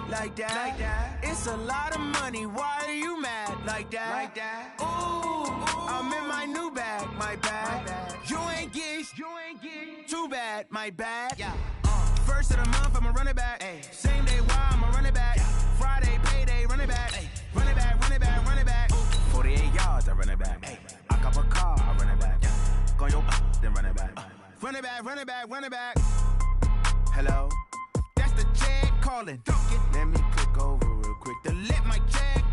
like that. It's a lot of money, why are you mad like that? Ooh, I'm in my new bag, my bad. You ain't get too bad, my bad. Yeah. First of the month, I'ma run it back. Ay. Same day, why I'ma run it back. Yeah. Friday, payday, run it back. Ay. Run it back, run it back, run it back. 48 yards, I run it back. Ay. I cop a car, I run it back. Yeah. Go yo, then run it back. Run it back, run it back, run it back. Hello? That's the check calling. Let me click over real quick to let my check.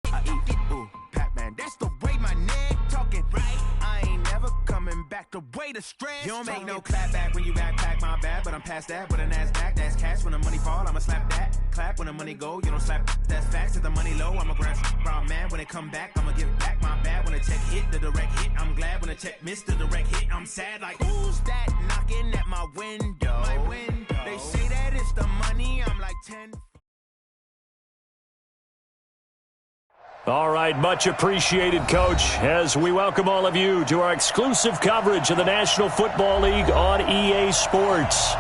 I eat, ooh, Pac-Man. That's the way my neck talking. Right? I ain't never coming back. The way the stress. You don't make no clap back when you backpack, my bad. But I'm past that with a NASDAQ. That's cash when the money fall. I'ma slap that. Clap when the money go. You don't slap. That's facts. If the money low, I'ma grab brown man. When it come back, I'ma give back my bad. When the check hit, the direct hit. I'm glad when the check missed the direct hit. I'm sad like, who's that knocking at my window? My window. They say that it's the money. I'm like 10. All right, much appreciated, Coach, as we welcome all of you to our exclusive coverage of the National Football League on EA Sports.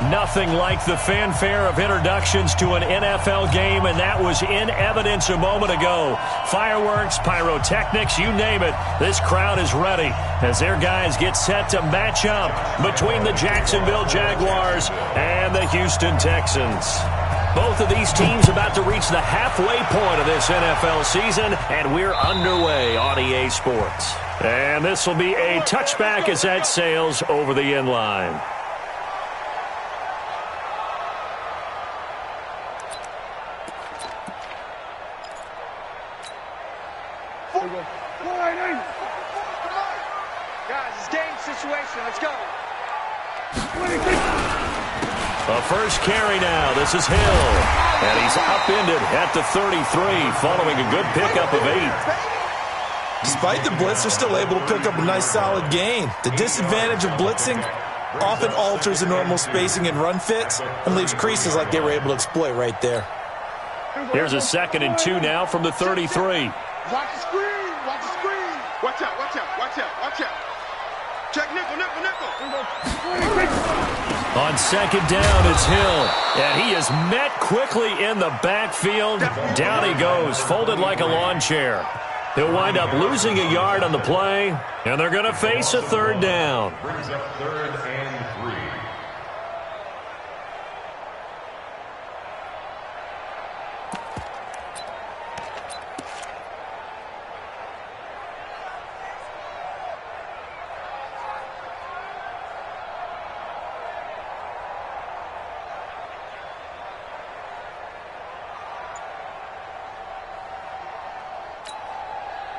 Nothing like the fanfare of introductions to an NFL game, and that was in evidence a moment ago. Fireworks, pyrotechnics, you name it. This crowd is ready as their guys get set to match up between the Jacksonville Jaguars and the Houston Texans. Both of these teams about to reach the halfway point of this NFL season, and we're underway on EA Sports. And this will be a touchback as that sails over the end line. Guys, it's game situation. Let's go. A first carry now. This is Hill. And he's upended at the 33 following a good pickup of 8. Despite the blitz, they're still able to pick up a nice solid gain. The disadvantage of blitzing often alters the normal spacing and run fits and leaves creases like they were able to exploit right there. Here's a 2nd and 2 now from the 33. Watch the screen. Watch the screen. Watch out, watch out, watch out, watch out. Check nickel, nickel, nickel. On 2nd down, it's Hill. And he is met quickly in the backfield. Down he goes, folded like a lawn chair. He'll wind up losing a yard on the play, and they're going to face a 3rd down. Brings up 3rd and 3.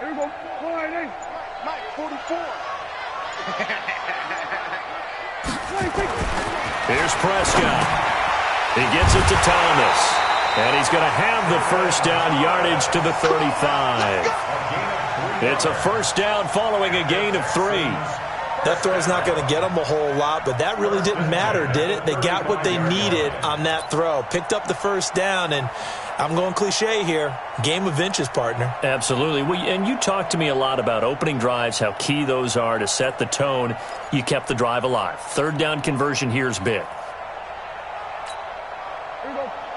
Here we go. Mike, 44. Here's Prescott. He gets it to Thomas. And he's going to have the first down yardage to the 35. It's a first down following a gain of 3. That throw's not going to get them a whole lot, but that really didn't matter, did it? They got what they needed on that throw. Picked up the first down, and I'm going cliche here. Game of inches, partner. Absolutely. And you talked to me a lot about opening drives, how key those are to set the tone. You kept the drive alive. 3rd down conversion here is big.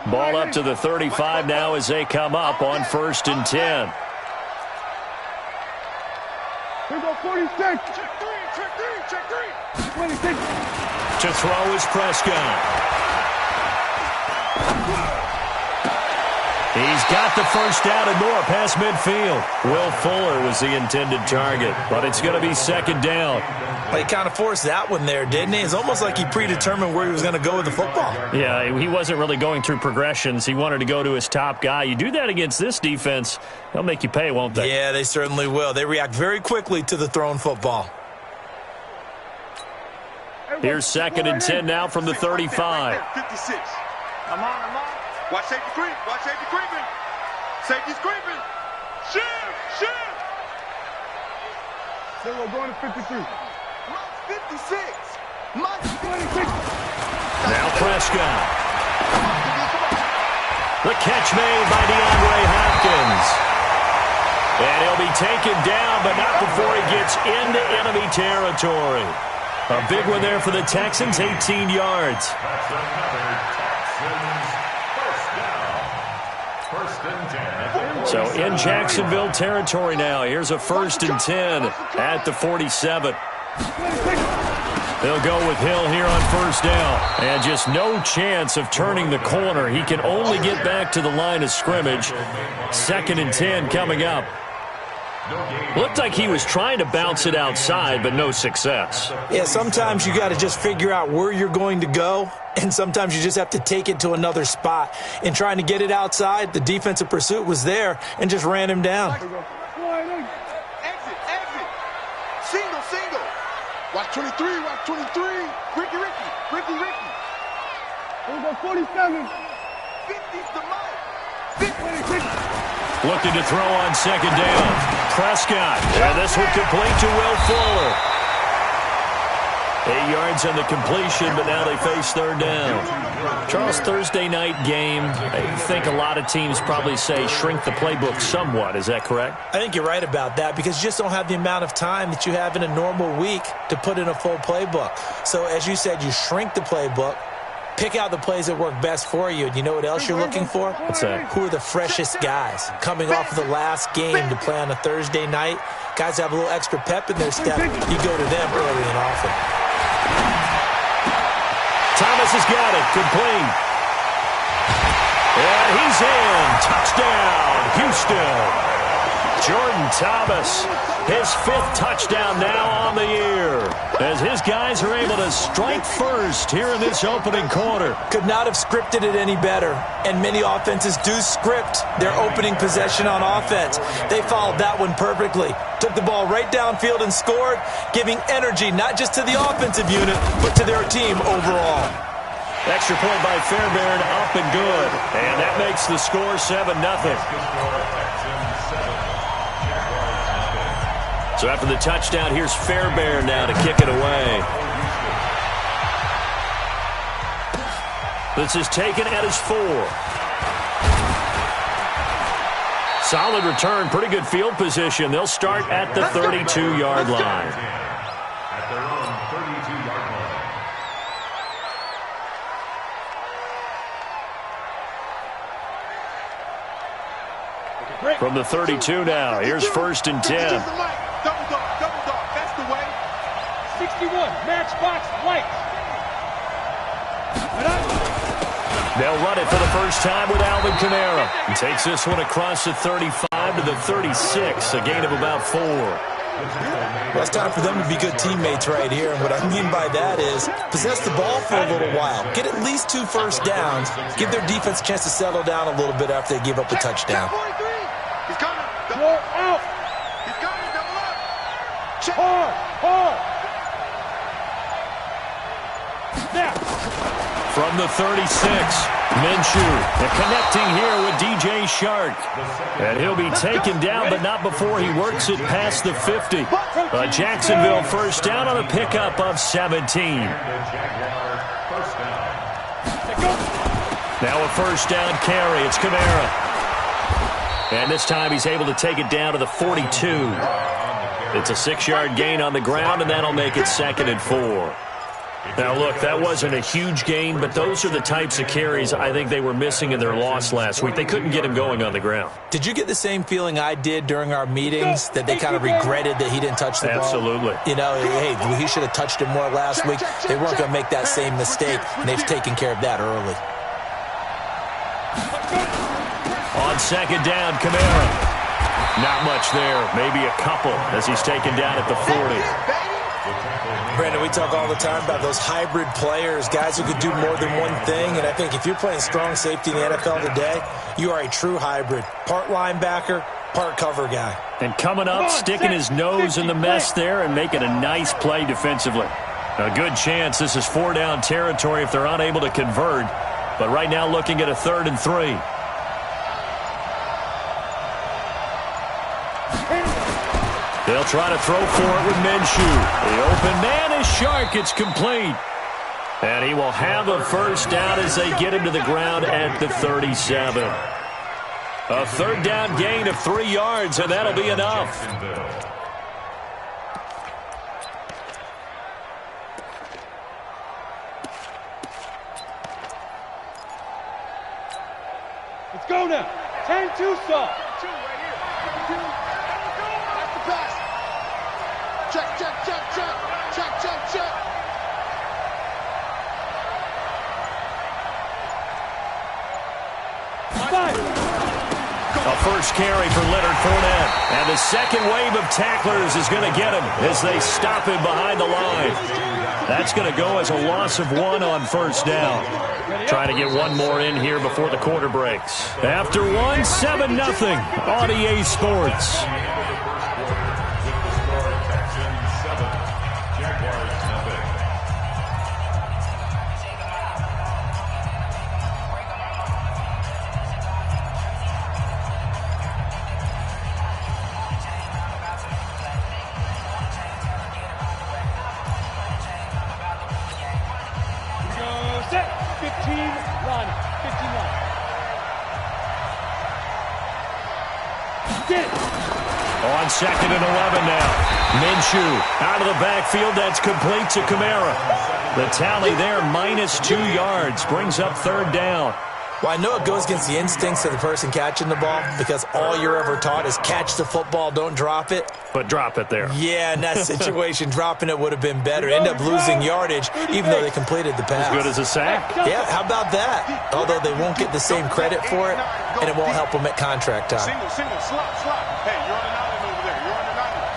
Ball up to the 35 now as they come up on 1st and 10. Here we go, 46. Check 3, check 3, check 3. 26. To throw is Prescott. He's got the first down and more past midfield. Will Fuller was the intended target, but it's going to be 2nd down. Well, he kind of forced that one there, didn't he? It's almost like he predetermined where he was going to go with the football. Yeah, he wasn't really going through progressions. He wanted to go to his top guy. You do that against this defense, they'll make you pay, won't they? Yeah, they certainly will. They react very quickly to the thrown football. Here's 2nd and 10 now from the 35. 56. I'm on. Watch safety creep. Watch safety creeping. Safety's creeping. Shift. Then we're going to 53. 56. Mike, 26. Now Prescott. The catch made by DeAndre Hopkins. And he'll be taken down, but not before he gets into enemy territory. A big one there for the Texans, 18 yards. So in Jacksonville territory now. Here's a 1st and 10 at the 47. They'll go with Hill here on 1st down. And just no chance of turning the corner. He can only get back to the line of scrimmage. 2nd and 10 coming up. Looked like he was trying to bounce it outside, but no success. Yeah, sometimes you got to just figure out where you're going to go, and sometimes you just have to take it to another spot. In trying to get it outside, the defensive pursuit was there and just ran him down. Exit. Single. Watch 23, watch 23. Ricky. Here we go, 47. 50's the mic. 26. Looking to throw on 2nd down. Prescott. And this one complete to Will Fuller. 8 yards on the completion, but now they face 3rd down. Charles, Thursday night game, I think a lot of teams probably say shrink the playbook somewhat. Is that correct? I think you're right about that because you just don't have the amount of time that you have in a normal week to put in a full playbook. So as you said, you shrink the playbook, pick out the plays that work best for you. And you know what else you're looking for? What's that? Who are the freshest guys coming off of the last game to play on a Thursday night? Guys have a little extra pep in their step. You go to them early and often. Thomas has got it. Complete. And he's in. Touchdown, Houston. Jordan Thomas, his 5th touchdown now on the year, as his guys are able to strike first here in this opening quarter. Could not have scripted it any better, and many offenses do script their opening possession on offense. They followed that one perfectly. Took the ball right downfield and scored, giving energy not just to the offensive unit, but to their team overall. Extra point by Fairbairn, up and good, and that makes the score 7-0. So after the touchdown, here's Fairbairn now to kick it away. This is taken at his 4. Solid return, pretty good field position. They'll start at the 32-yard line. At their own 32-yard line. From the 32 now, here's 1st and 10. Double dog, that's the way. 61, matchbox, lights. They'll run it for the first time with Alvin Kamara. He takes this one across the 35 to the 36, a gain of about 4. Well, it's time for them to be good teammates right here. And what I mean by that is possess the ball for a little while. Get at least 2 first downs. Give their defense a chance to settle down a little bit after they give up a touchdown. He's coming. Go out. He's coming. Double up. Check. Hard. Now. From the 36, Minshew, and connecting here with DJ Shark. And he'll be taken down, but not before he works it past the 50. A Jacksonville first down on a pickup of 17. Now a first down carry. It's Kamara. And this time he's able to take it down to the 42. It's a 6-yard gain on the ground, and that'll make it 2nd and 4. Now, look, that wasn't a huge gain, but those are the types of carries I think they were missing in their loss last week. They couldn't get him going on the ground. Did you get the same feeling I did during our meetings, that they kind of regretted that he didn't touch the ball? Absolutely. You know, hey, he should have touched it more last week. They weren't going to make that same mistake, and they've taken care of that early. On 2nd down, Kamara. Not much there, maybe a couple as he's taken down at the 40. Brandon, we talk all the time about those hybrid players, guys who could do more than one thing, and I think if you're playing strong safety in the NFL today, you are a true hybrid. Part linebacker, part cover guy. And coming up, sticking his nose in the mess there and making a nice play defensively. A good chance this is 4-down territory if they're unable to convert, but right now looking at a 3rd and 3. They'll try to throw for it with Minshew. The open man is Shark. It's complete. And he will have a first down as they get him to the ground at the 37. A 3rd down gain of 3 yards, and that'll be enough. Let's go now. 10-2 saw. That's the pass. Check, check, check, check. Check, check, check. A first carry for Leonard Fournette. And the second wave of tacklers is going to get him as they stop him behind the line. That's going to go as a loss of 1 on first down. Trying to get one more in here before the quarter breaks. After one, 7-0 on EA Sports. On 2nd and 11 now. Minshew out of the backfield. That's complete to Kamara. The tally there, -2 yards. Brings up 3rd down. Well, I know it goes against the instincts of the person catching the ball because all you're ever taught is catch the football, don't drop it. But drop it there. Yeah, in that situation, dropping it would have been better. End up losing yardage, even though they completed the pass. As good as a sack? Yeah, how about that? Although they won't get the same credit for it, and it won't help them at contract time. Single, slot. Hey, you're on an island over there. You're on an island.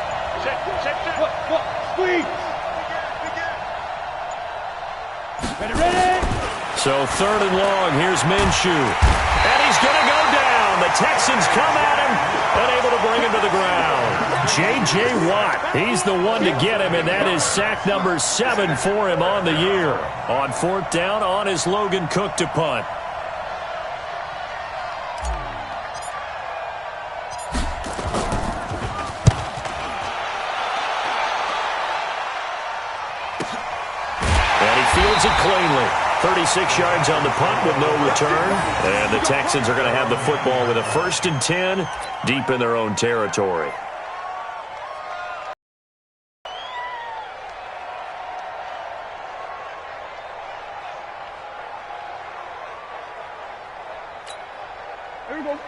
Check. What? Squeeze. Ready. So 3rd and long, here's Minshew. And he's going to go down. The Texans come at him, unable to bring him to the ground. J.J. Watt, he's the one to get him, and that is sack number 7 for him on the year. On 4th down, on his Logan Cook to punt. And he fields it cleanly. 36 yards on the punt with no return. And the Texans are going to have the football with a 1st and 10 deep in their own territory.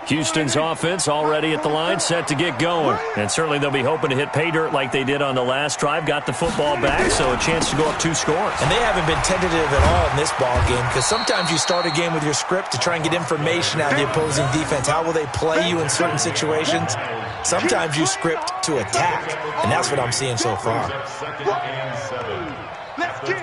Houston's offense already at the line, set to get going. And certainly they'll be hoping to hit pay dirt like they did on the last drive. Got the football back, so a chance to go up 2 scores. And they haven't been tentative at all in this ball game because sometimes you start a game with your script to try and get information out of the opposing defense. How will they play you in certain situations? Sometimes you script to attack, and that's what I'm seeing so far. Let's get it.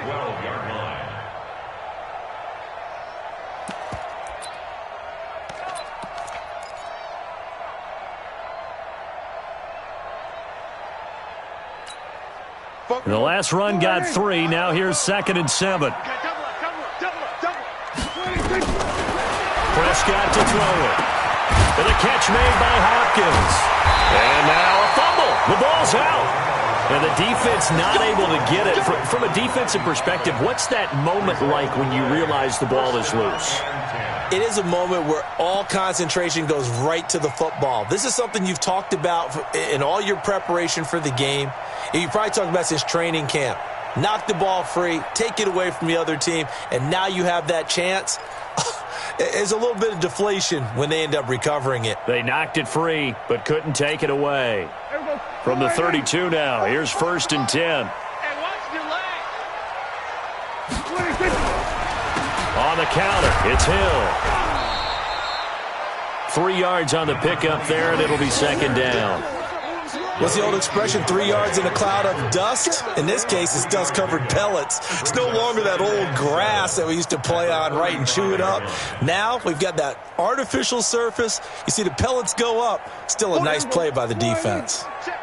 And the last run got 3. Now here's 2nd and 7. Prescott to throw it. And a catch made by Hopkins. And now a fumble. The ball's out. And the defense not able to get it. From a defensive perspective, what's that moment like when you realize the ball is loose? It is a moment where all concentration goes right to the football. This is something you've talked about in all your preparation for the game. And you probably talked about since training camp. Knock the ball free, take it away from the other team, and now you have that chance. There's a little bit of deflation when they end up recovering it. They knocked it free, but couldn't take it away. From the 32 now, here's 1st and 10. On the counter, it's Hill. 3 yards on the pickup there, and it'll be 2nd down. What's the old expression, 3 yards in a cloud of dust? In this case, it's dust-covered pellets. It's no longer that old grass that we used to play on, right, and chew it up. Now we've got that artificial surface. You see the pellets go up. Still a nice play by the defense. Check.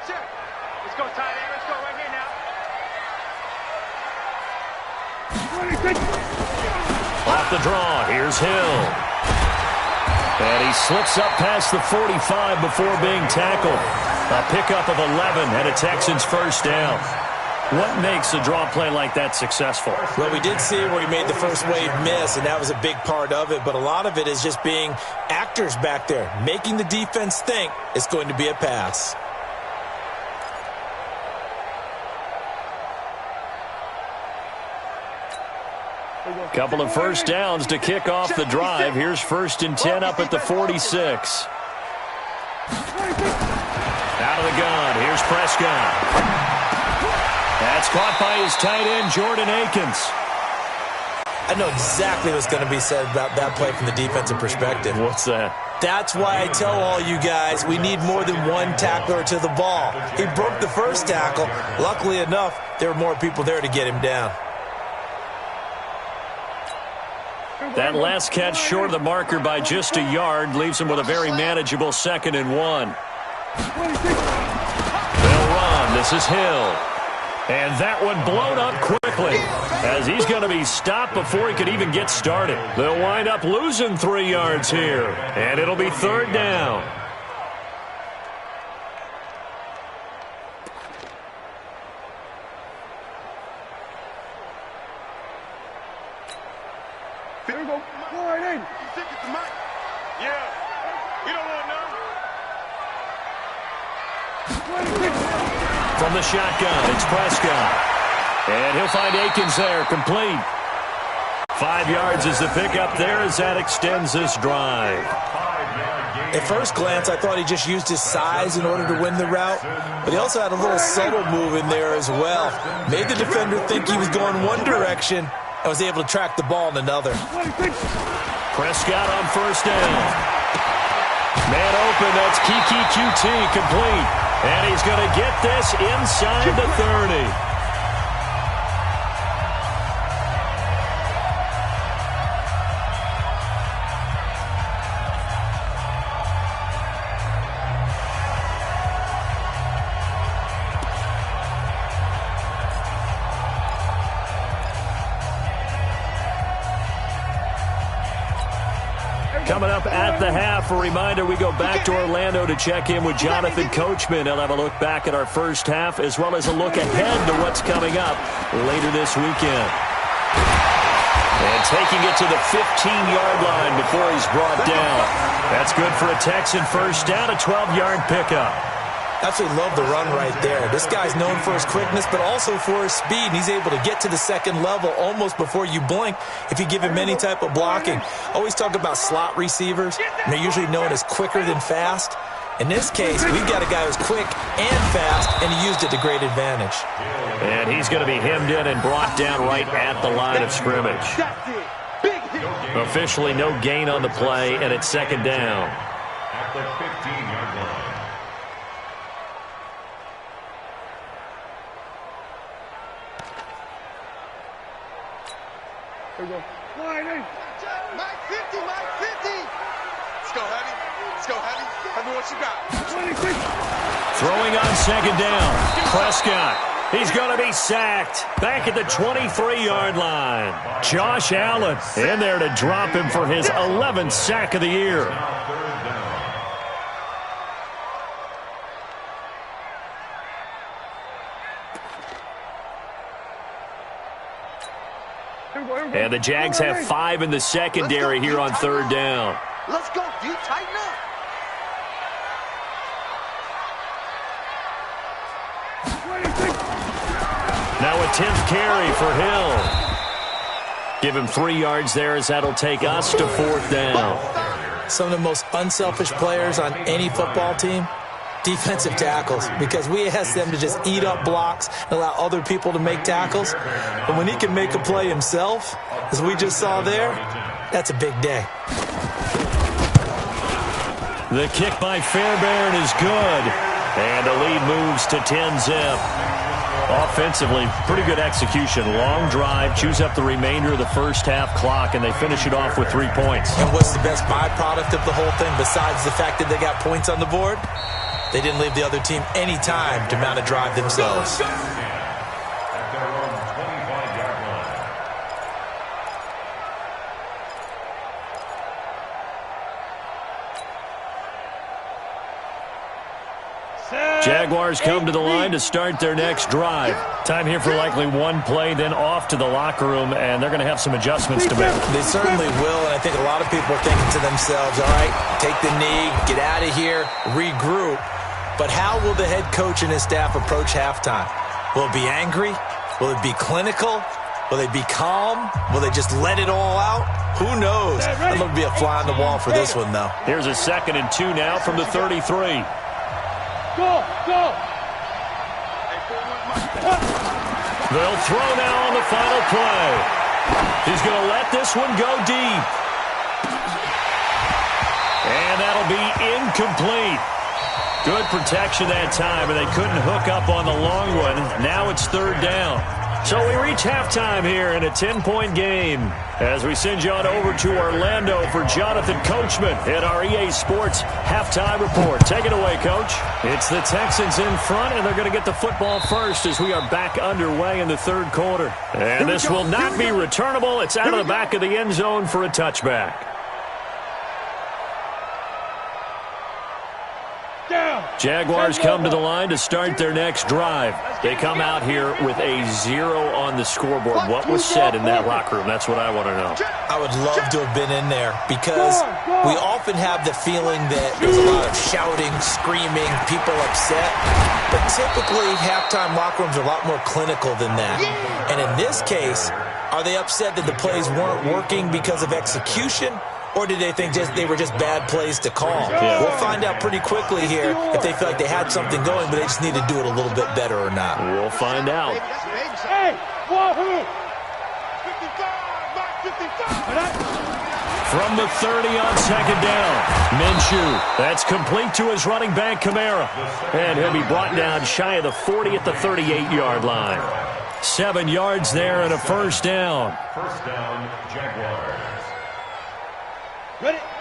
Let's go, tight end. Let's go right here now. Off the draw, here's Hill. And he slips up past the 45 before being tackled. A pickup of 11 and a Texans 1st down. What makes a draw play like that successful? Well, we did see where he made the first wave miss, and that was a big part of it. But a lot of it is just being actors back there, making the defense think it's going to be a pass. Couple of first downs to kick off the drive. Here's 1st and 10 up at the 46. Out of the gun. Here's Prescott. That's caught by his tight end, Jordan Akins. I know exactly what's going to be said about that play from the defensive perspective. What's that? That's why I tell all you guys we need more than one tackler to the ball. He broke the first tackle. Luckily enough, there were more people there to get him down. That last catch short of the marker by just a yard leaves him with a very manageable 2nd and 1. They'll run. This is Hill. And that one blown up quickly as he's going to be stopped before he could even get started. They'll wind up losing 3 yards here, and it'll be 3rd down. There we go. Right in. Yeah. You don't want none. From the shotgun, it's Prescott. And he'll find Akins there, complete. 5 yards is the pickup there as that extends this drive. At first glance, I thought he just used his size in order to win the route, but he also had a little subtle move in there as well. Made the defender think he was going one direction and was able to track the ball in another. Prescott on 1st down. Man open, that's Kiki QT, complete. And he's going to get this inside the 30. Coming up at the half, a reminder, we go back to Orlando to check in with Jonathan Coachman. He'll have a look back at our first half as well as a look ahead to what's coming up later this weekend. And taking it to the 15-yard line before he's brought down. That's good for a Texan first down, a 12-yard pickup. Absolutely love the run right there. This guy's known for his quickness, but also for his speed. And he's able to get to the 2nd level almost before you blink if you give him any type of blocking. Always talk about slot receivers, and they're usually known as quicker than fast. In this case, we've got a guy who's quick and fast, and he used it to great advantage. And he's going to be hemmed in and brought down right at the line of scrimmage. Officially no gain on the play, and it's 2nd down. At the 15-yard line. There we go. Line in. Mike 50, Mike 50. Let's go, Heavy. Let's go, Heavy. Heavy, what you got? 26. Throwing on 2nd down. Prescott. He's going to be sacked. Back at the 23-yard line. Josh Allen in there to drop him for his 11th sack of the year. And the Jags have 5 in the secondary here on 3rd down. Let's go, D. Tighten up. Now a 10th carry for Hill. Give him 3 yards there as that'll take us to 4th down. Some of the most unselfish players on any football team, defensive tackles, because we ask them to just eat up blocks and allow other people to make tackles. But when he can make a play himself, as we just saw there, that's a big day. The kick by Fairbairn is good. And the lead moves to 10-zip. Offensively, pretty good execution. Long drive, chews up the remainder of the first half clock, and they finish it off with 3 points. And what's the best byproduct of the whole thing, besides the fact that they got points on the board? They didn't leave the other team any time to mount a drive themselves. At their own 25-yard line. Jaguars come to the line to start their next drive. Time here for likely one play, then off to the locker room, and they're going to have some adjustments to make. They certainly will, and I think a lot of people are thinking to themselves, all right, take the knee, get out of here, regroup. But how will the head coach and his staff approach halftime? Will it be angry? Will it be clinical? Will they be calm? Will they just let it all out? Who knows? I'm going to be a fly on the wall for this one, though. Here's a 2nd and 2 now from the 33. Go! They'll throw now on the final play. He's going to let this one go deep. And that'll be incomplete. Good protection that time, and they couldn't hook up on the long one. Now it's 3rd down. So we reach halftime here in a 10-point game as we send you on over to Orlando for Jonathan Coachman in our EA Sports Halftime Report. Take it away, Coach. It's the Texans in front, and they're going to get the football first as we are back underway in the 3rd quarter. And this will not be returnable. It's out of the back of the end zone for a touchback. Jaguars come to the line to start their next drive. They come out here with a 0 on the scoreboard. What was said in that locker room? That's what I want to know. I would love to have been in there because we often have the feeling that there's a lot of shouting, screaming, people upset. But typically, halftime locker rooms are a lot more clinical than that. And in this case, are they upset that the plays weren't working because of execution? Or did they think they were just bad plays to call? Yeah. We'll find out pretty quickly here if they feel like they had something going, but they just need to do it a little bit better or not. We'll find out. Hey, Wahoo! 55. From the 30 on 2nd down, Minshew. That's complete to his running back, Kamara. And he'll be brought down shy of the 40 at the 38-yard line. 7 yards there and a 1st down. 1st down, Jaguars.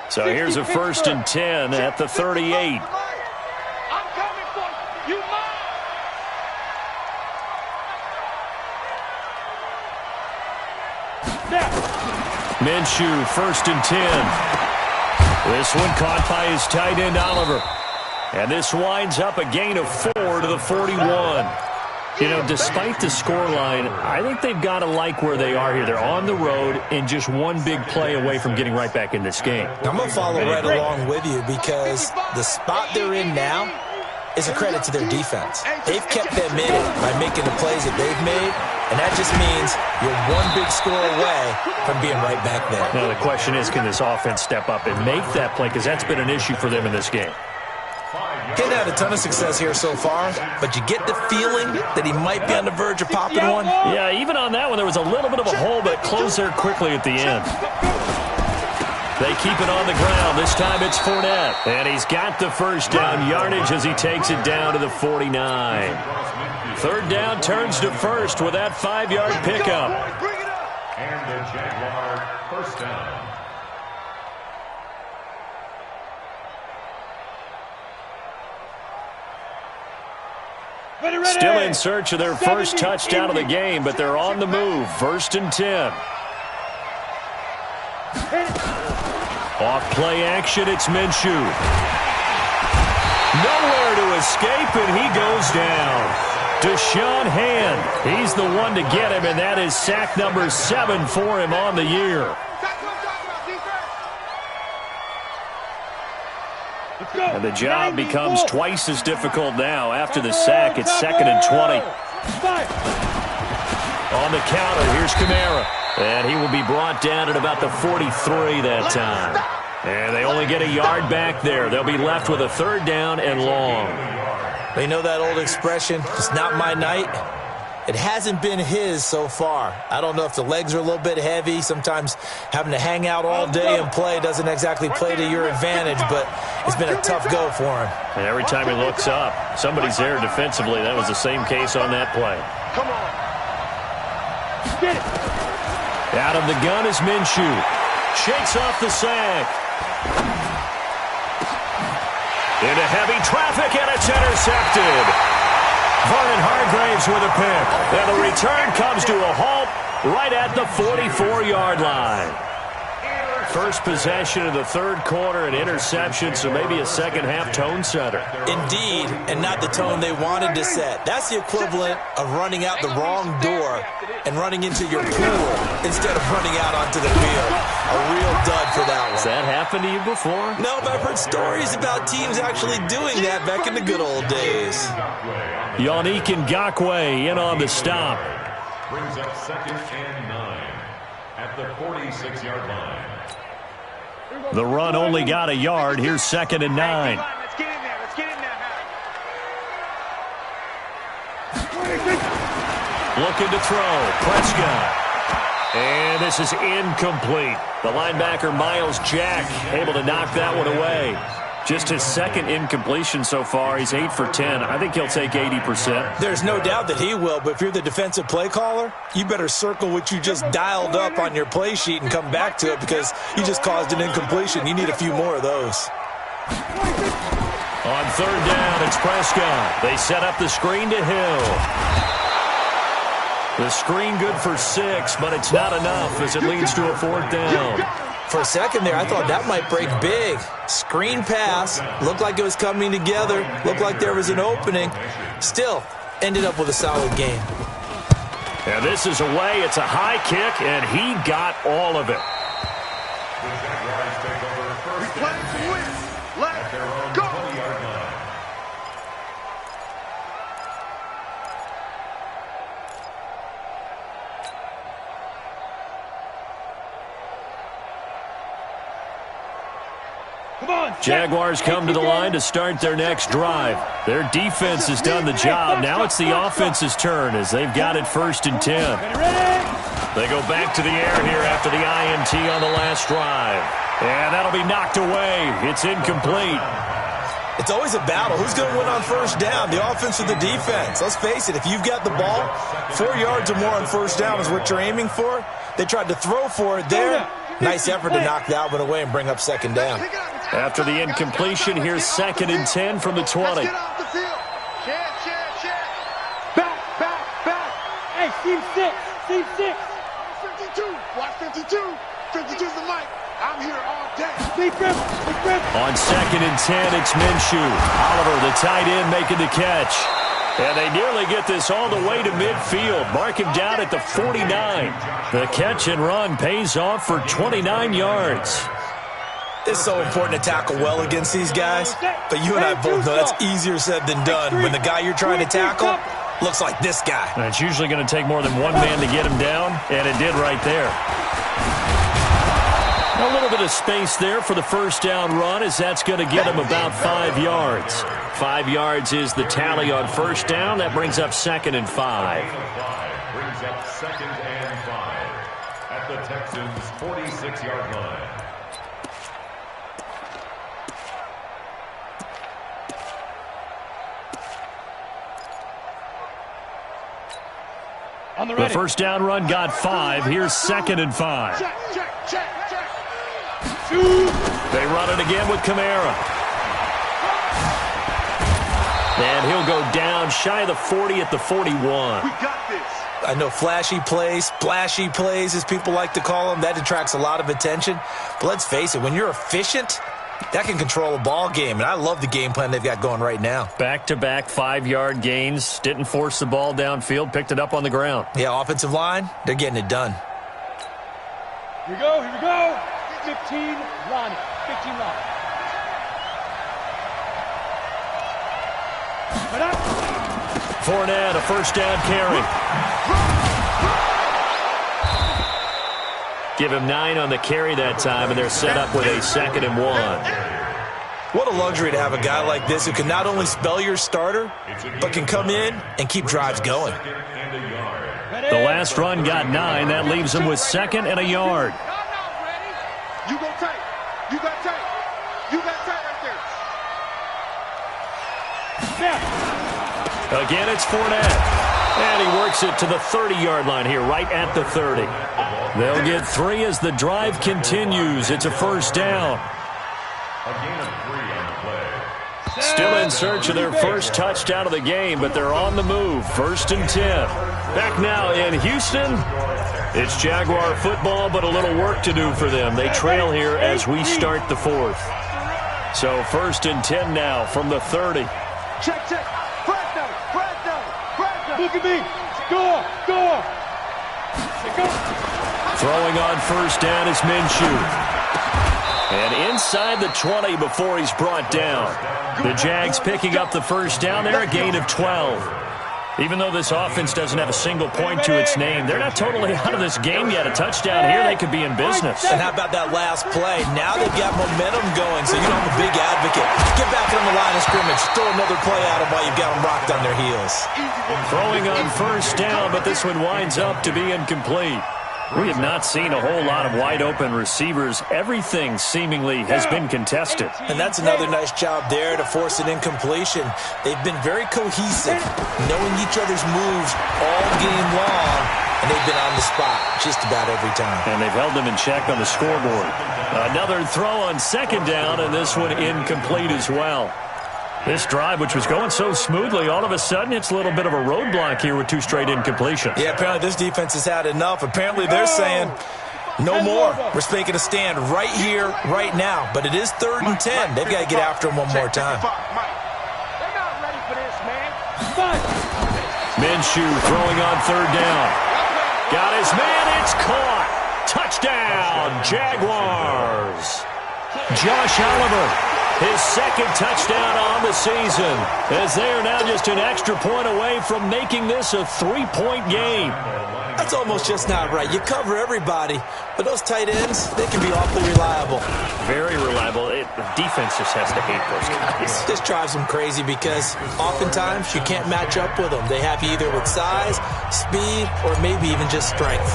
So here's a 1st and 10 at the 38. I'm coming for you. You Minshew, 1st and 10. This one caught by his tight end, Oliver. And this winds up a gain of 4 to the 41. You know, despite the scoreline, I think they've got to like where they are here. They're on the road and just one big play away from getting right back in this game. I'm going to follow right along with you because the spot they're in now is a credit to their defense. They've kept them in it by making the plays that they've made, and that just means you're one big score away from being right back there. Now, the question is, can this offense step up and make that play? Because that's been an issue for them in this game. Hadn't had a ton of success here so far, but you get the feeling that he might be on the verge of popping one. Yeah, even on that one, there was a little bit of a hole, but it closed there quickly at the end. They keep it on the ground. This time it's Fournette. And he's got the 1st down yardage as he takes it down to the 49. 3rd down turns to 1st with that 5-yard pickup. And the Jaguar 1st down. Still in search of their first touchdown of the game, but they're on the move. 1st and 10. Off play action, it's Minshew. Nowhere to escape, and he goes down. Deshaun Hand, he's the one to get him, and that is sack number 7 for him on the year. And the job becomes twice as difficult now. After the sack, it's 2nd and 20. On the counter, here's Kamara. And he will be brought down at about the 43 that time. And they only get a yard back there. They'll be left with a 3rd down and long. They know that old expression, it's not my night. It hasn't been his so far. I don't know if the legs are a little bit heavy. Sometimes having to hang out all day and play doesn't exactly play to your advantage, but it's been a tough go for him. And every time he looks up, somebody's there defensively. That was the same case on that play. Come on. Get it. Out of the gun is Minshew. Shakes off the sack. Into heavy traffic, and it's intercepted. Vernon Hargreaves with a pick. And the return comes to a halt right at the 44-yard line. First possession of the 3rd quarter, an interception, so maybe a second-half tone setter. Indeed, and not the tone they wanted to set. That's the equivalent of running out the wrong door and running into your pool instead of running out onto the field. A real dud for that one. Has that happened to you before? No, but I've heard stories about teams actually doing that back in the good old days. Yannick Ngakoue in on the stop. Brings up 2nd and 9 at the 46-yard line. The run only got a yard. Here's 2nd and 9. Let's get in there. Let's get in there. Looking to throw. Prescott. And this is incomplete. The linebacker, Miles Jack, able to knock that one away. Just his 2nd incompletion so far. He's 8 for 10. I think he'll take 80%. There's no doubt that he will, but if you're the defensive play caller, you better circle what you just dialed up on your play sheet and come back to it because you just caused an incompletion. You need a few more of those. On 3rd down, it's Prescott. They set up the screen to Hill. The screen good for 6, but it's not enough as it leads to a 4th down. For a second there, I thought that might break big. Screen pass, looked like it was coming together, looked like there was an opening. Still, ended up with a solid game. And this is away. It's a high kick, and he got all of it. We playing to win. Let's go. Jaguars come to the line to start their next drive. Their defense has done the job. Now it's the offense's turn as they've got it 1st and 10. They go back to the air here after the INT on the last drive. And that'll be knocked away. It's incomplete. It's always a battle. Who's going to win on 1st down, the offense or the defense? Let's face it, if you've got the ball, 4 yards or more on 1st down is what you're aiming for. They tried to throw for it there. Nice effort to knock that one away and bring up 2nd down. After the incompletion, here's 2nd and 10 from the 20. Get off the field. Check. Back. Hey, seam 6. 52. Watch 52. 52's the mic. I'm here all day. On 2nd and 10, it's Minshew. Oliver, the tight end, making the catch. And they nearly get this all the way to midfield. Mark him down at the 49. The catch and run pays off for 29 yards. It's so important to tackle well against these guys, but you and I both know that's easier said than done when the guy you're trying to tackle looks like this guy. And it's usually going to take more than one man to get him down, and it did right there. A little bit of space there for the 1st down run as that's going to get him about 5 yards. 5 yards is the tally on 1st down. That brings up 2nd and 5. Brings up 2nd and 5 at the Texans' 46-yard line. The 1st down run got 5. Here's 2nd and 5. Check. They run it again with Kamara. And he'll go down shy of the 40 at the 41. We got this. I know flashy plays, splashy plays, as people like to call them, that attracts a lot of attention. But let's face it, when you're efficient, that can control a ball game. And I love the game plan they've got going right now. Back-to-back 5-yard gains. Didn't force the ball downfield. Picked it up on the ground. Yeah, offensive line, they're getting it done. Here we go. 15 line. Fournette, a 1st down carry. Give him 9 on the carry that time, and they're set up with a 2nd and 1. What a luxury to have a guy like this who can not only spell your starter, but can come in and keep drives going. The last run got 9. That leaves him with 2nd and a yard. You go tight. You got tight. You got tight right there. Again, it's Fournette. And he works it to the 30-yard line here, right at the 30. They'll get 3 as the drive continues. It's a 1st down. A gain of 3 on the play. Still in search of their first touchdown of the game, but they're on the move. 1st and 10. Back now in Houston. It's Jaguar football, but a little work to do for them. They trail here as we start the 4th. So 1st and 10 now from the 30. Check. Look at me. Go. Throwing on 1st down is Minshew. And inside the 20 before he's brought down. The Jags picking up the 1st down there, a gain of 12. Even though this offense doesn't have a single point to its name, they're not totally out of this game yet. A touchdown here, they could be in business. And how about that last play? Now they've got momentum going, so I'm a big advocate. Get back on the line of scrimmage. Throw another play at them while you've got them rocked on their heels. Throwing on first down, but this one winds up to be incomplete. We have not seen a whole lot of wide-open receivers. Everything seemingly has been contested. And that's another nice job there to force an incompletion. They've been very cohesive, knowing each other's moves all game long, and they've been on the spot just about every time. And they've held them in check on the scoreboard. Another throw on second down, and this one incomplete as well. This drive, which was going so smoothly, all of a sudden it's a little bit of a roadblock here with 2 straight incompletions. Yeah, apparently this defense has had enough. Apparently they're saying, no more. We're making a stand right here, right now. But it is 3rd and 10. They've got to get after him one more time. They're not ready for this, man. Minshew throwing on 3rd down. Got his man. It's caught. Touchdown, Jaguars. Josh Oliver. His 2nd touchdown on the season, as they are now just an extra point away from making this a 3-point game. That's almost just not right. You cover everybody, but those tight ends, they can be awfully reliable. Very reliable. The defense just has to hate those guys. This drives them crazy because oftentimes you can't match up with them. They have you either with size, speed, or maybe even just strength.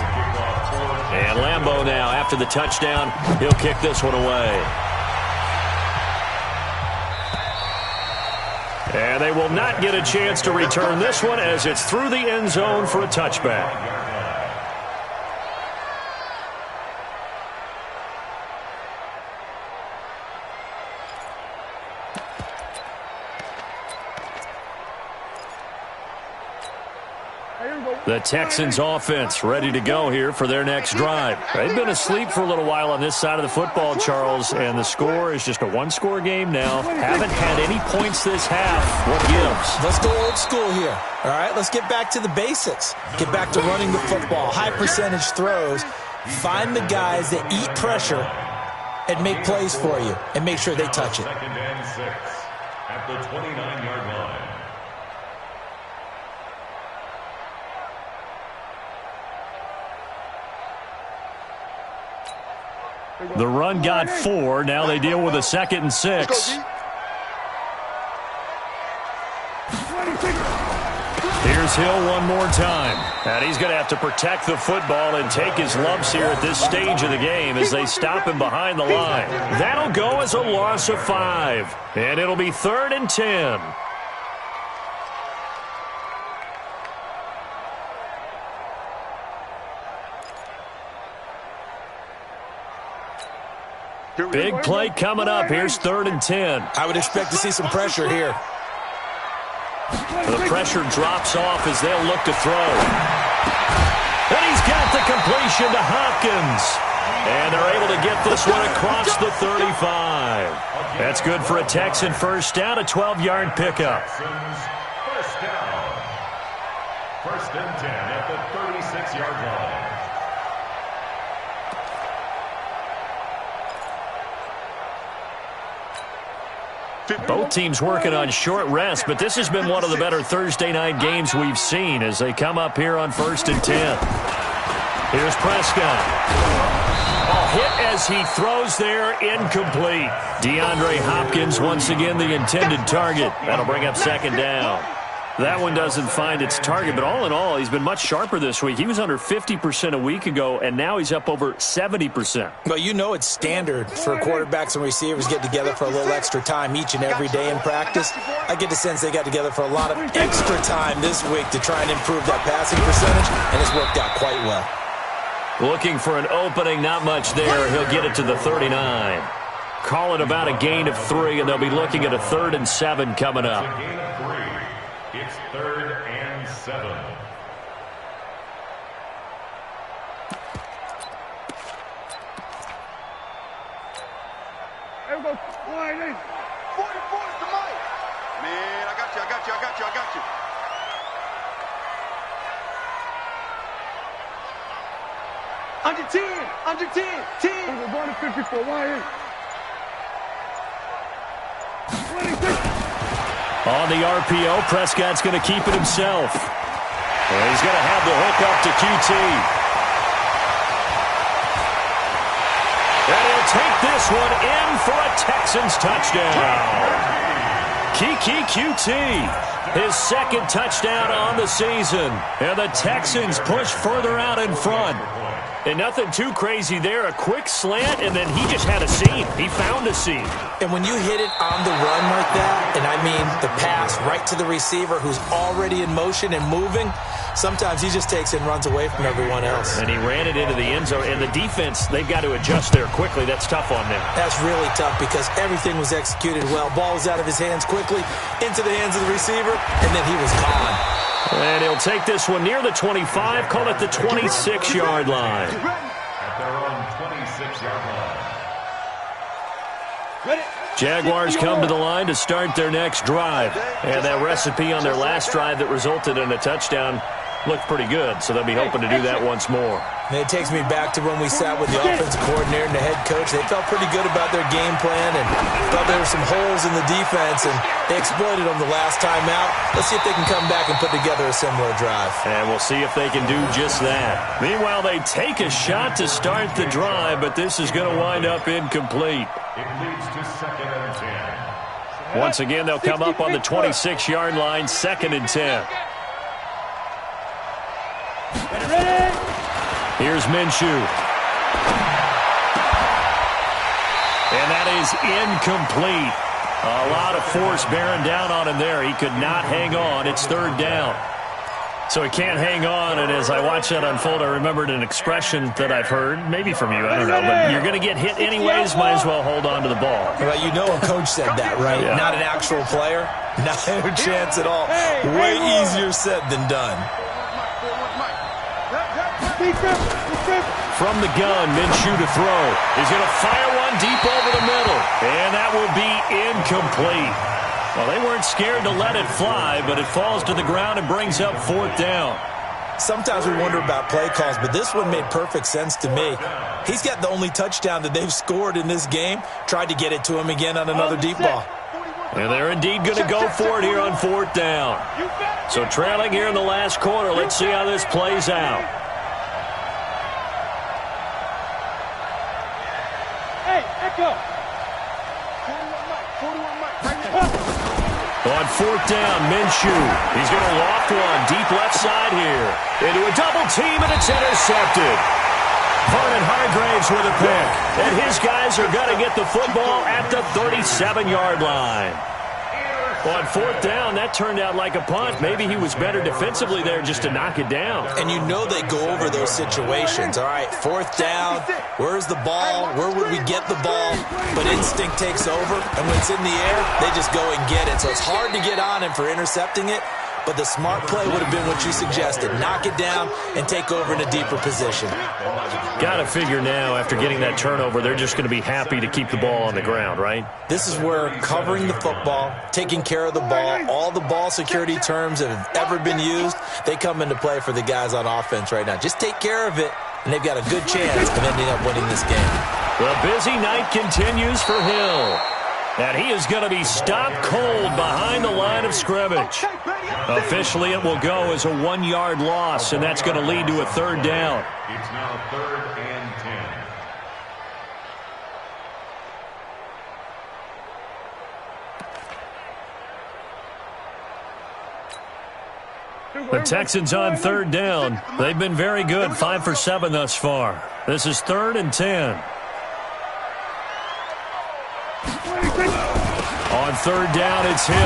And Lambeau now, after the touchdown, he'll kick this one away. And they will not get a chance to return this one as it's through the end zone for a touchback. The Texans offense ready to go here for their next drive. They've been asleep for a little while on this side of the football, Charles, and the score is just a 1-score game now. Haven't had any points this half. What gives? Let's go old school here. All right, let's get back to the basics. Get back to running the football, high percentage throws. Find the guys that eat pressure and make plays for you and make sure they touch it. 2nd and 6 at the 29-yard line. The run got 4. Now they deal with a 2nd and 6. Here's Hill one more time. And he's going to have to protect the football and take his lumps here at this stage of the game as they stop him behind the line. That'll go as a loss of 5. And it'll be 3rd and 10. Big play coming up. Here's 3rd and 10. I would expect to see some pressure here. The pressure drops off as they'll look to throw. And he's got the completion to Hopkins. And they're able to get this one across the 35. That's good for a Texan first down, a 12-yard pickup. First down. 1st and 10 at the 36-yard line. Both teams working on short rest, but this has been one of the better Thursday night games we've seen as they come up here on 1st and 10. Here's Prescott. A hit as he throws there, incomplete. DeAndre Hopkins once again the intended target. That'll bring up 2nd down. That one doesn't find its target, but all in all, he's been much sharper this week. He was under 50% a week ago, and now he's up over 70%. Well, you know it's standard for quarterbacks and receivers get together for a little extra time each and every day in practice. I get the sense they got together for a lot of extra time this week to try and improve that passing percentage, and it's worked out quite well. Looking for an opening, not much there. He'll get it to the 39. Call it about a gain of 3, and they'll be looking at a 3rd and 7 coming up. It's 3rd and 7. There we go. Line in. 44 is the mic. Man, I got you. Under 10. 10. We're going to 54. Line in. 26. On the RPO, Prescott's going to keep it himself. And he's going to have the hook up to QT. And he'll take this one in for a Texans touchdown. Kiki QT, his second touchdown on the season. And the Texans push further out in front. And nothing too crazy there. A quick slant, and then he just had a seam. He found a seam. And when you hit it on the run like that, and I mean the pass right to the receiver who's already in motion and moving, sometimes he just takes it and runs away from everyone else. And he ran it into the end zone. And the defense, they've got to adjust there quickly. That's tough on them. That's really tough because everything was executed well. Ball was out of his hands quickly, into the hands of the receiver, and then he was gone. And he'll take this one near the 25, call it the 26-yard line. At their own 26-yard line. Jaguars come to the line to start their next drive. And that recipe on their last drive that resulted in a touchdown looked pretty good, so they'll be hoping to do that once more. And it takes me back to when we sat with the offensive coordinator and the head coach. They felt pretty good about their game plan and thought there were some holes in the defense, and they exploited them the last time out. Let's see if they can come back and put together a similar drive. And we'll see if they can do just that. Meanwhile, they take a shot to start the drive, but this is going to wind up incomplete. It leads to 2nd and 10. Once again, they'll come up on the 26-yard line, 2nd and 10. Here's Minshew. And that is incomplete. A lot of force bearing down on him there. He could not hang on. It's 3rd down. So he can't hang on, and as I watch that unfold, I remembered an expression that I've heard, maybe from you, I don't know, but you're going to get hit anyways, might as well hold on to the ball. Well, you know a coach said that, right? Yeah. Not an actual player. Not a chance at all. Way easier said than done. From the gun, Minshew to throw. He's going to fire one deep over the middle, and that will be incomplete. Well, they weren't scared to let it fly, but it falls to the ground and brings up 4th down. Sometimes we wonder about play calls, but this one made perfect sense to me. He's got the only touchdown that they've scored in this game. Tried to get it to him again on another deep ball. And they're indeed going to go for it here on 4th down. So trailing here in the last quarter, let's see how this plays out. On 4th down, Minshew. He's going to loft one deep left side here. Into a double team, and it's intercepted. Vernon Hargraves with a pick. And his guys are going to get the football at the 37-yard line. On 4th down, that turned out like a punt. Maybe he was better defensively there just to knock it down. And you know they go over those situations. All right, 4th down, where's the ball? Where would we get the ball? But instinct takes over, and when it's in the air, they just go and get it. So it's hard to get on him for intercepting it, but the smart play would have been what you suggested. Knock it down and take over in a deeper position. Got to figure now, after getting that turnover, they're just going to be happy to keep the ball on the ground, right? This is where covering the football, taking care of the ball, all the ball security terms that have ever been used, they come into play for the guys on offense right now. Just take care of it, and they've got a good chance of ending up winning this game. The busy night continues for Hill. And he is going to be stopped cold behind the line of scrimmage. Officially, it will go as a 1-yard loss, and that's going to lead to a 3rd down. It's now 3rd and 10. The Texans on 3rd down. They've been very good, 5 for 7 thus far. This is 3rd and 10. On 3rd down, it's Hill.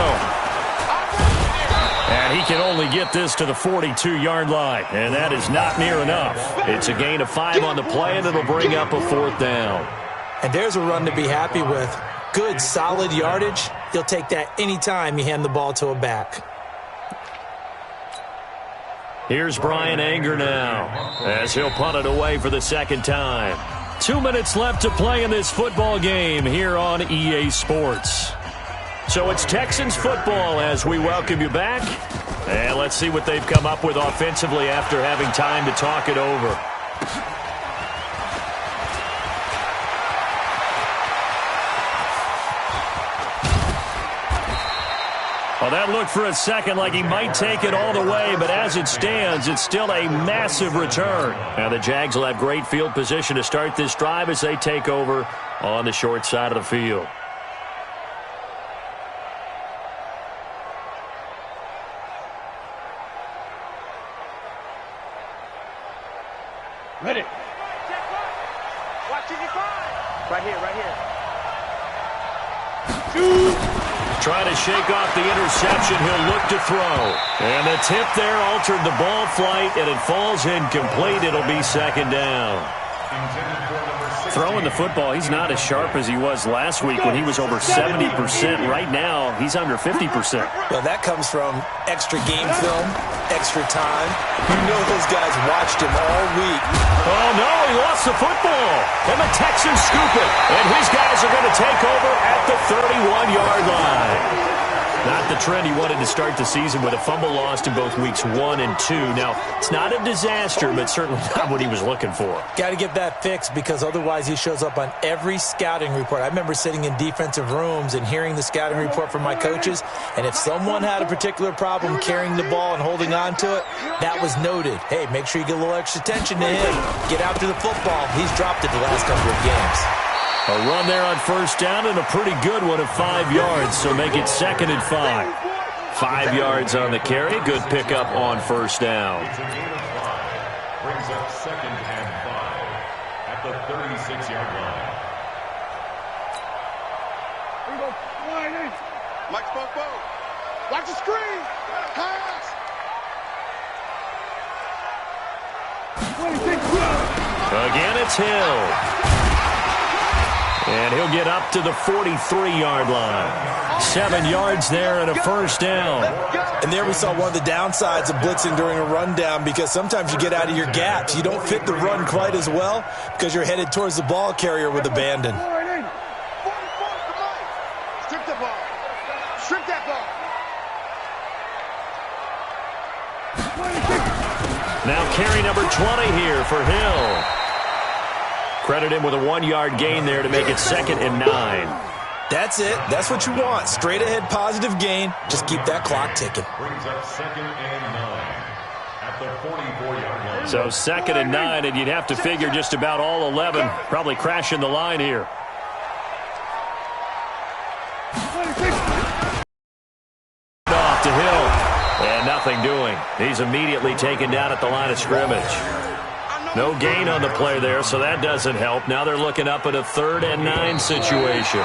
And he can only get this to the 42-yard line, and that is not near enough. It's a gain of 5 on the play, and it'll bring up a 4th down. And there's a run to be happy with. Good, solid yardage. You'll take that anytime you hand the ball to a back. Here's Brian Anger now, as he'll punt it away for the 2nd time. 2 minutes left to play in this football game here on EA Sports. So it's Texans football as we welcome you back. And let's see what they've come up with offensively after having time to talk it over. Well, that looked for a second like he might take it all the way, but as it stands, it's still a massive return. Now the Jags will have great field position to start this drive as they take over on the short side of the field. Ready. Watching you five. Right here, right here. Trying to shake off the interception. He'll look to throw. And the tip there altered the ball flight, and it falls incomplete. It'll be second down. Throwing the football, he's not as sharp as he was last week when he was over 70%. Right now, he's under 50%. Well, that comes from extra game film, extra time. You know those guys watched him all week. Oh, no, he lost the football. And the Texans scoop it. And his guys are going to take over at the 31-yard line. Not the trend he wanted to start the season with a fumble lost in both weeks 1 and 2. Now, it's not a disaster, but certainly not what he was looking for. Got to get that fixed because otherwise he shows up on every scouting report. I remember sitting in defensive rooms and hearing the scouting report from my coaches, and if someone had a particular problem carrying the ball and holding on to it, that was noted. Hey, make sure you get a little extra attention to him. Get out to the football. He's dropped it the last couple of games. A run there on first down and a pretty good one of 5 yards, so make it 2nd and 5. 5 yards on the carry. Good pickup on first down. It's a gain of 5. Brings up 2nd and 5 at the 36-yard line. We go line in. Mike spoke both. Watch the screen. Pass. 26. Again, it's Hill. And he'll get up to the 43-yard line. 7 yards there and a first down. And there we saw one of the downsides of blitzing during a rundown because sometimes you get out of your gaps. You don't fit the run quite as well because you're headed towards the ball carrier with abandon. Line in. 44 to Mike. Strip the ball. Strip that ball. 26. Now carry number 20 here for Hill. Credit him with a 1-yard gain there to make it 2nd and 9. That's it. That's what you want. Straight ahead positive gain. Just keep that clock ticking. Brings up 2nd and 9 at the 44-yard line. So 2nd and 9, and you'd have to figure just about all 11 probably crashing the line here. 26. Off to Hill, and nothing doing. He's immediately taken down at the line of scrimmage. No gain on the play there, so that doesn't help. Now they're looking up at a 3rd and 9 situation.